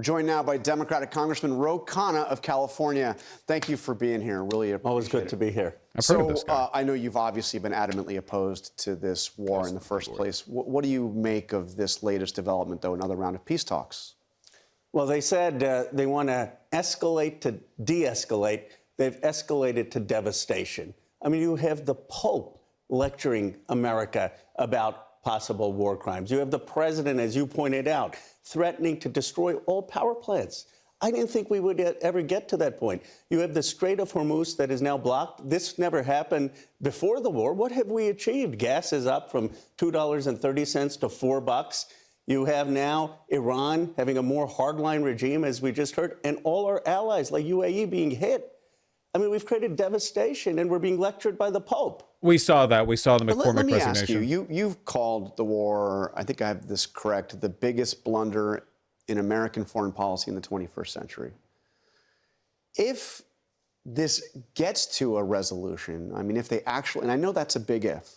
We're joined now by Democratic Congressman Khanna of California. Thank you for being here. Really appreciate it. Always good to be here. I know you've obviously been adamantly opposed to this war in the first place. What do you make of this latest development, though, another round of peace talks? Well, they said they want to escalate to de-escalate. They've escalated to devastation. I mean, you have the Pope lecturing America about possible war crimes. You have the president, as you pointed out, threatening to destroy all power plants. I didn't think we would ever get to that point. You have the Strait of Hormuz that is now blocked. This never happened before the war. What have we achieved? Gas is up from $2.30 to $4. You have now Iran having a more hardline regime, as we just heard, and all our allies like UAE being hit. I mean, we've created devastation, and we're being lectured by the Pope. We saw that. We saw the McCormick resignation. resignation. Let me ask you, you've called the war, I think I have this correct, the biggest blunder in American foreign policy in the 21st century. If this gets to a resolution, I mean, if they actually, and I know that's a big if,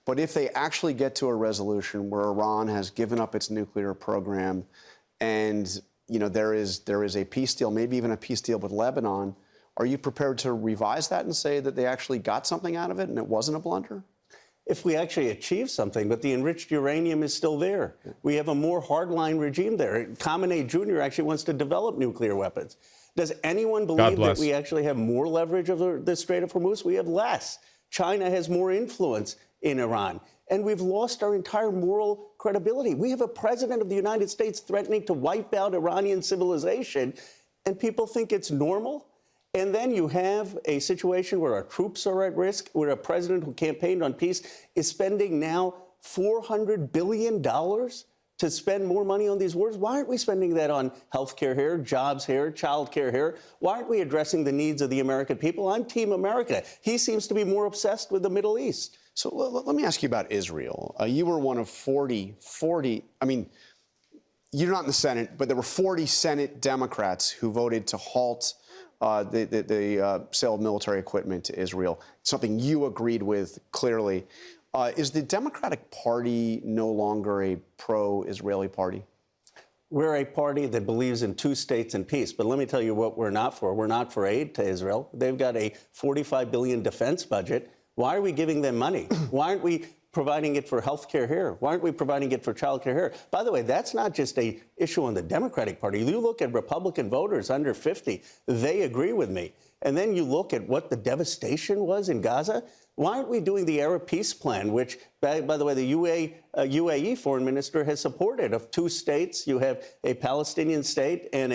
but if they actually get to a resolution where Iran has given up its nuclear program and, you know, there is a peace deal, maybe even a peace deal with Lebanon, are you prepared to revise that and say that they actually got something out of it and it wasn't a blunder? If we actually achieve something, but the enriched uranium is still there. We have a more hardline regime there. Khamenei Jr. actually wants to develop nuclear weapons. Does anyone believe that we actually have more leverage over the Strait of Hormuz? We have less. China has more influence in Iran. And we've lost our entire moral credibility. We have a president of the United States threatening to wipe out Iranian civilization, and people think it's normal. And then you have a situation where our troops are at risk, where a president who campaigned on peace is spending now $400 billion to spend more money on these wars. Why aren't we spending that on health care here, jobs here, child care here? Why aren't we addressing the needs of the American people? I'm Team America. He seems to be more obsessed with the Middle East. So let me ask you about Israel. You were one of 40, I mean, you're not in the Senate, but there were 40 Senate Democrats who voted to halt the sale of military equipment to Israel, something you agreed with clearly. Is the Democratic Party no longer a pro-Israeli party? We're a party that believes in two states and peace. But let me tell you what we're not for. We're not for aid to Israel. They've got a $45 billion defense budget. Why are we giving them money? Why aren't we providing it for health care here? Why aren't we providing it for child care here? By the way, that's not just an issue on the Democratic Party. You look at Republican voters under 50, they agree with me. And then you look at what the devastation was in Gaza. Why aren't we doing the Arab peace plan, which, by the way, the UAE foreign minister has supported, of two states? You have a Palestinian state and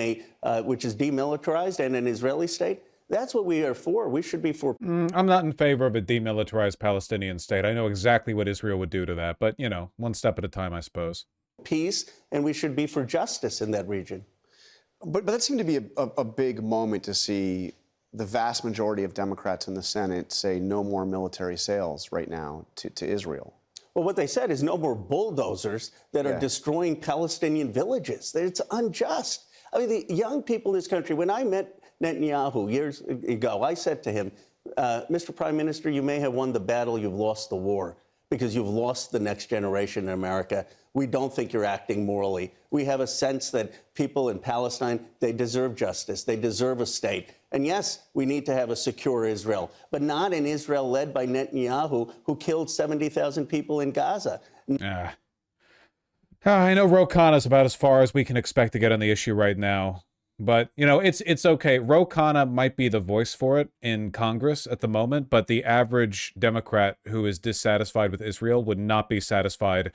which is demilitarized, and an Israeli state. That's what we are for. We should be for. I'm not in favor of a demilitarized Palestinian state. I know exactly what Israel would do to that, but, you know, one step at a time, I suppose. Peace, and we should be for justice in that region. But that seemed to be a big moment to see the vast majority of Democrats in the Senate say no more military sales right now to Israel. Well, what they said is no more bulldozers that are destroying Palestinian villages. It's unjust. I mean, the young people in this country, when I met Netanyahu years ago, I said to him, Mr. Prime Minister, you may have won the battle, you've lost the war, because you've lost the next generation in America. We don't think you're acting morally. We have a sense that people in Palestine, they deserve justice. They deserve a state. And yes, we need to have a secure Israel, but not an Israel led by Netanyahu, who killed 70,000 people in Gaza. I know Ro Khanna's about as far as we can expect to get on the issue right now. But, you know, it's okay. Ro Khanna might be the voice for it in Congress at the moment, but the average Democrat who is dissatisfied with Israel would not be satisfied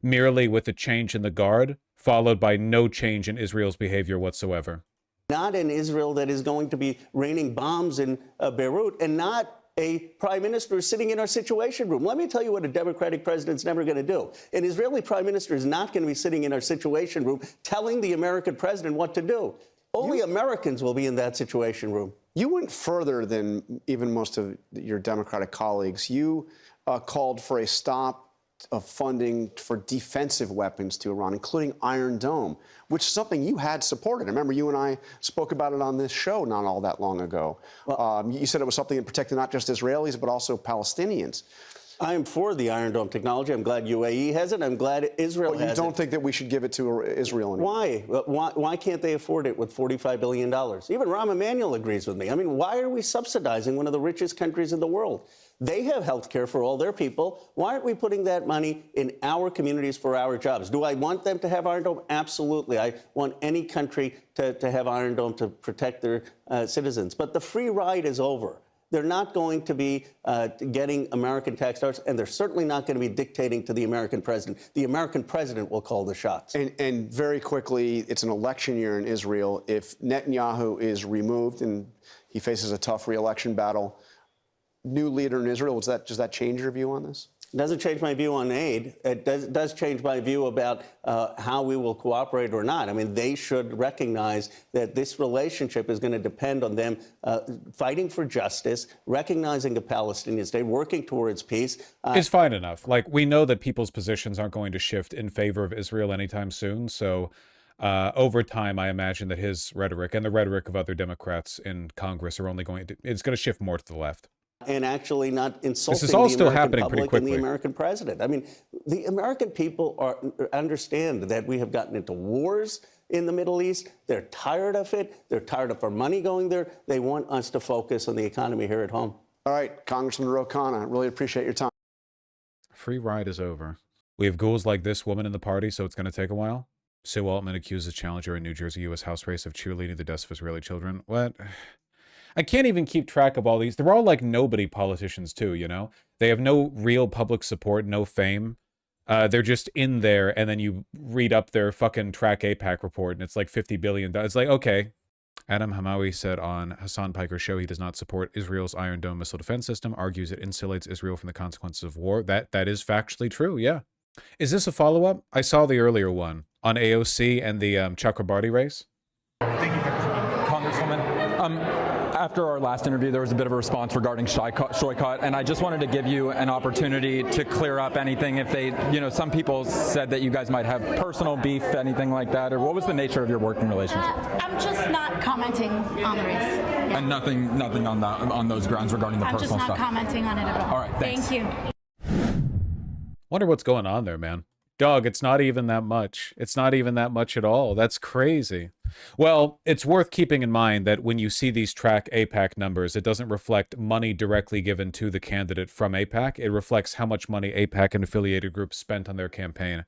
merely with a change in the guard, followed by no change in Israel's behavior whatsoever. Not an Israel that is going to be raining bombs in Beirut, and not a prime minister sitting in our situation room. Let me tell you what a Democratic president's never going to do. An Israeli prime minister is not going to be sitting in our situation room telling the American president what to do. Only Americans will be in that situation room. You went further than even most of your Democratic colleagues. You called for a stop of funding for defensive weapons to Iran, including Iron Dome, which is something you had supported. I remember you and I spoke about it on this show not all that long ago. Well, you said it was something that protected not just Israelis, but also Palestinians. I am for the Iron Dome technology. I'm glad UAE has it. I'm glad Israel has it. You don't think that we should give it to Israel anymore? Why can't they afford it with $45 billion? Even Rahm Emanuel agrees with me. I mean, why are we subsidizing one of the richest countries in the world? They have health care for all their people. Why aren't we putting that money in our communities for our jobs? Do I want them to have Iron Dome? Absolutely. I want any country to have Iron Dome to protect their citizens. But the free ride is over. They're not going to be getting American tax dollars, and they're certainly not going to be dictating to the American president. The American president will call the shots. And very quickly, it's an election year in Israel. If Netanyahu is removed and he faces a tough re-election battle, new leader in Israel, does that change your view on this? It doesn't change my view on aid. It does change my view about how we will cooperate or not. I mean, they should recognize that this relationship is going to depend on them fighting for justice, recognizing a Palestinian state, working towards peace. It's fine enough. Like, we know that people's positions aren't going to shift in favor of Israel anytime soon. So over time, I imagine that his rhetoric and the rhetoric of other Democrats in Congress are only it's going to shift more to the left. And actually not insulting this is all the still American happening pretty public quickly. and the American president. I mean, the American people understand that we have gotten into wars in the Middle East. They're tired of it. They're tired of our money going there. They want us to focus on the economy here at home. All right, Congressman Khanna, I really appreciate your time. Free ride is over. We have ghouls like this woman in the party, so it's going to take a while. Sue Altman accuses challenger in New Jersey U.S. House race of cheerleading the deaths of Israeli children. What? I can't even keep track of all these. They're all like nobody politicians too, you know? They have no real public support, no fame. They're just in there, and then you read up their fucking Track APAC report, and it's like $50 billion. It's like, okay. Adam Hamawi said on Hassan Piker's show he does not support Israel's Iron Dome missile defense system, argues it insulates Israel from the consequences of war. That is factually true, yeah. Is this a follow-up? I saw the earlier one on AOC and the Chakrabarti race. Thank you, Congresswoman. After our last interview, there was a bit of a response regarding Shoycott, and I just wanted to give you an opportunity to clear up anything. If they, some people said that you guys might have personal beef, anything like that, or what was the nature of your working relationship? I'm just not commenting on the race. Yeah. And nothing on that, on those grounds regarding the personal stuff. I'm just not commenting on it at all. All right, thanks. Thank you. Wonder what's going on there, man. Dog, it's not even that much. It's not even that much at all. That's crazy. Well, it's worth keeping in mind that when you see these Track APAC numbers, it doesn't reflect money directly given to the candidate from APAC. It reflects how much money APAC and affiliated groups spent on their campaign.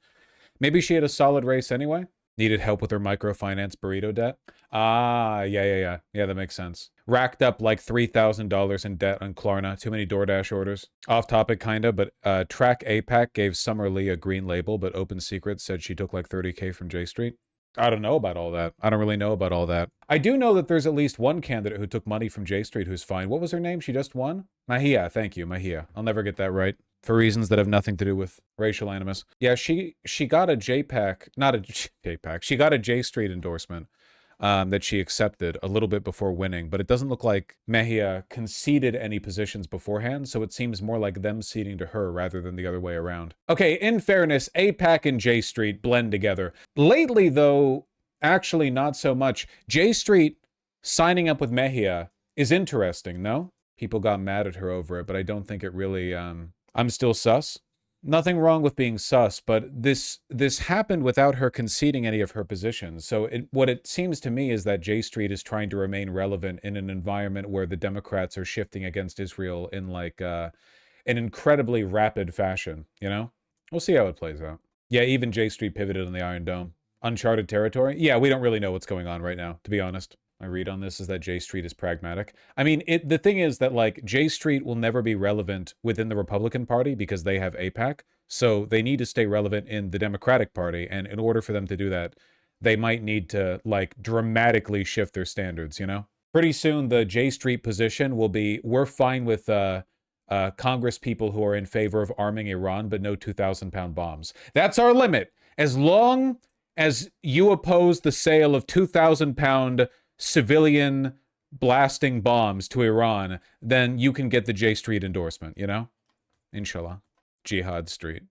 Maybe she had a solid race anyway? Needed help with her microfinance burrito debt? Ah, yeah, that makes sense. Racked up like $3,000 in debt on Klarna. Too many DoorDash orders. Off topic, kinda, but Track APAC gave Summer Lee a green label, but Open Secrets said she took like 30K from J Street. I don't know about all that. I don't really know about all that. I do know that there's at least one candidate who took money from J Street who's fine. What was her name? She just won? Mahia, thank you, Mahia. I'll never get that right. For reasons that have nothing to do with racial animus. Yeah, she got a JPAC, not a JPAC, she got a J Street endorsement that she accepted a little bit before winning, but it doesn't look like Mejia conceded any positions beforehand, so it seems more like them ceding to her rather than the other way around. Okay, in fairness, APAC and J Street blend together. Lately, though, actually not so much. J Street signing up with Mejia is interesting, no? People got mad at her over it, but I don't think it really, I'm still sus. Nothing wrong with being sus, but this happened without her conceding any of her positions. So what it seems to me is that J Street is trying to remain relevant in an environment where the Democrats are shifting against Israel in like an incredibly rapid fashion, you know? We'll see how it plays out. Yeah, even J Street pivoted on the Iron Dome. Uncharted territory? Yeah, we don't really know what's going on right now, to be honest. My read on this is that J Street is pragmatic. I mean, the thing is that, like, J Street will never be relevant within the Republican Party because they have APAC. So they need to stay relevant in the Democratic Party. And in order for them to do that, they might need to, like, dramatically shift their standards, you know? Pretty soon, the J Street position will be, we're fine with Congress people who are in favor of arming Iran, but no 2,000-pound bombs. That's our limit. As long as you oppose the sale of 2,000-pound civilian blasting bombs to Iran, then you can get the J Street endorsement, you know? Inshallah. Jihad Street.